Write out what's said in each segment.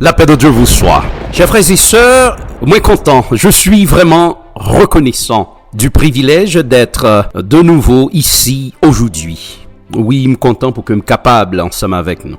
La paix de Dieu vous soit. Chers frères et sœurs, moi content, je suis vraiment reconnaissant du privilège d'être de nouveau ici aujourd'hui. Oui, je suis content pour que je sois capable ensemble avec nous.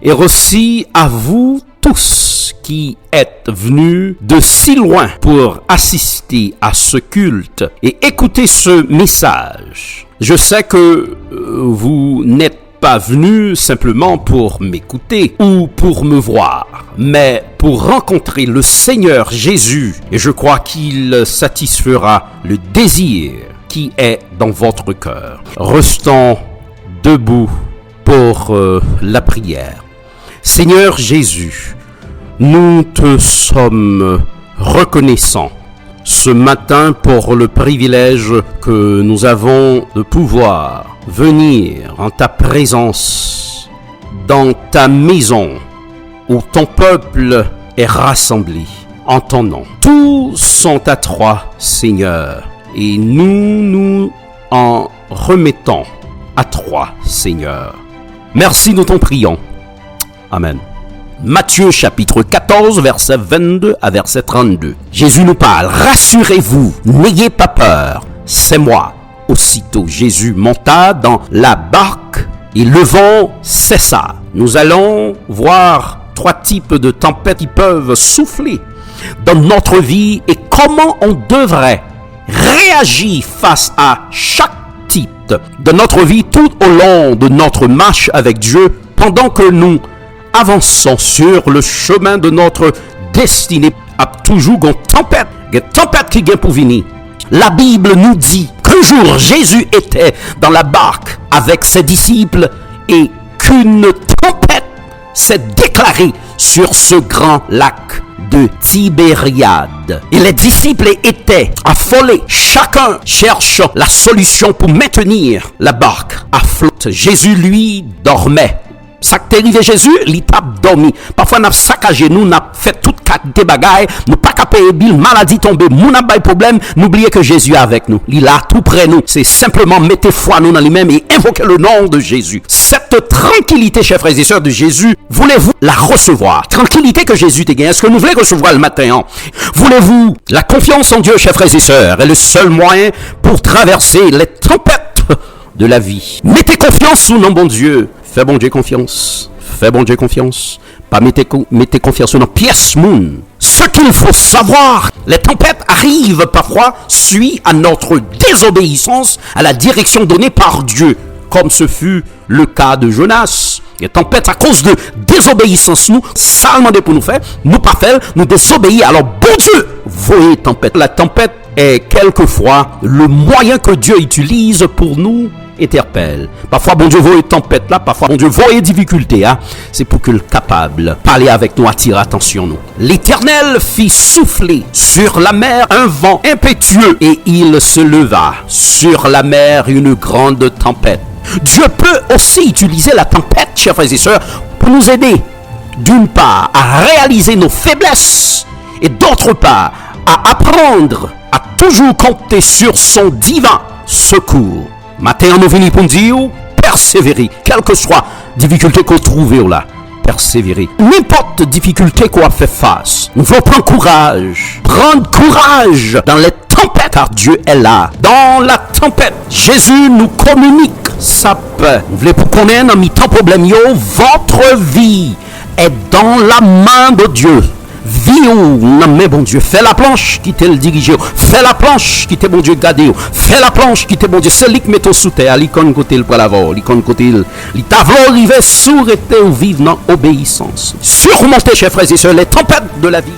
Et aussi à vous tous qui êtes venus de si loin pour assister à ce culte et écouter ce message. Je sais que vous n'êtes pas venu simplement pour m'écouter ou pour me voir, mais pour rencontrer le Seigneur Jésus. Et je crois qu'il satisfera le désir qui est dans votre cœur. Restons debout pour la prière. Seigneur Jésus, nous te sommes reconnaissants ce matin pour le privilège que nous avons de pouvoir venir en ta présence, dans ta maison, où ton peuple est rassemblé en ton nom. Tous sont à toi, Seigneur, et nous en remettons à toi, Seigneur. Merci, nous t'en prions. Amen. Matthieu chapitre 14, verset 22 à verset 32. Jésus nous parle. Rassurez-vous, n'ayez pas peur, c'est moi. Aussitôt Jésus monta dans la barque et le vent cessa. Nous allons voir 3 types de tempêtes qui peuvent souffler dans notre vie et comment on devrait réagir face à chaque type de notre vie tout au long de notre marche avec Dieu pendant que nous avançons sur le chemin de notre destinée. À toujours une tempête qui vient pour venir. La Bible nous dit qu'un jour Jésus était dans la barque avec ses disciples et qu'une tempête s'est déclarée sur ce grand lac de Tibériade. Et les disciples étaient affolés, chacun cherchant la solution pour maintenir la barque à flotte. Jésus, lui, dormait. Ça qui est arrivé Jésus, il t'a dormi. Parfois, nous avons saccagé, nous avons fait toute des bagailles, nous pas qu'à payer bill, maladie tombée, mon a problème, n'oubliez que Jésus est avec nous. Il est là tout près nous. C'est simplement mettez foi nous dans lui-même et invoquez le nom de Jésus. Cette tranquillité, chers frères et sœurs de Jésus, voulez-vous la recevoir? Tranquillité que Jésus te gagne. Est-ce que nous voulons recevoir le matin? Voulez-vous la confiance en Dieu, chers frères et sœurs, est le seul moyen pour traverser les tempêtes de la vie. Mettez confiance sous nom bon Dieu. Fais bon Dieu confiance. Fais bon Dieu confiance. Pas mettez confiance dans pièce moun. Ce qu'il faut savoir, les tempêtes arrivent parfois suite à notre désobéissance à la direction donnée par Dieu, comme ce fut le cas de Jonas. Les tempêtes à cause de désobéissance, nous, salement pour nous faire, nous pas faire, nous désobéir. Alors bon Dieu, voyez tempête. La tempête est quelquefois le moyen que Dieu utilise pour nous interpelle. Parfois, bon Dieu voit une tempête là, parfois, bon Dieu voit une difficulté. C'est pour que le capable parler avec nous, attirer attention nous. L'Éternel fit souffler sur la mer un vent impétueux et il se leva sur la mer une grande tempête. Dieu peut aussi utiliser la tempête, chers frères et sœurs, pour nous aider, d'une part, à réaliser nos faiblesses et d'autre part, à apprendre à toujours compter sur son divin secours. Matin, nous venons pour nous dire, persévérer, quelle que soit la difficulté qu'on trouve là, persévérer. N'importe difficulté qu'on a fait face, nous voulons prendre courage dans les tempêtes, car Dieu est là. Dans la tempête, Jésus nous communique sa paix. Vous voulez pour connaître, dans mi-temps problème, votre vie est dans la main de Dieu. Vie ou non mais bon Dieu, fais la planche qui te le dirige, fais la planche qui te bon Dieu garder, fais la planche qui te bon Dieu, c'est lui qui met sous terre, l'icône côté le pour l'avoir, l'icône côté il t'avons arrivé sourd et ou vivre dans obéissance. Surmontez, chers frères et sœurs, les tempêtes de la vie.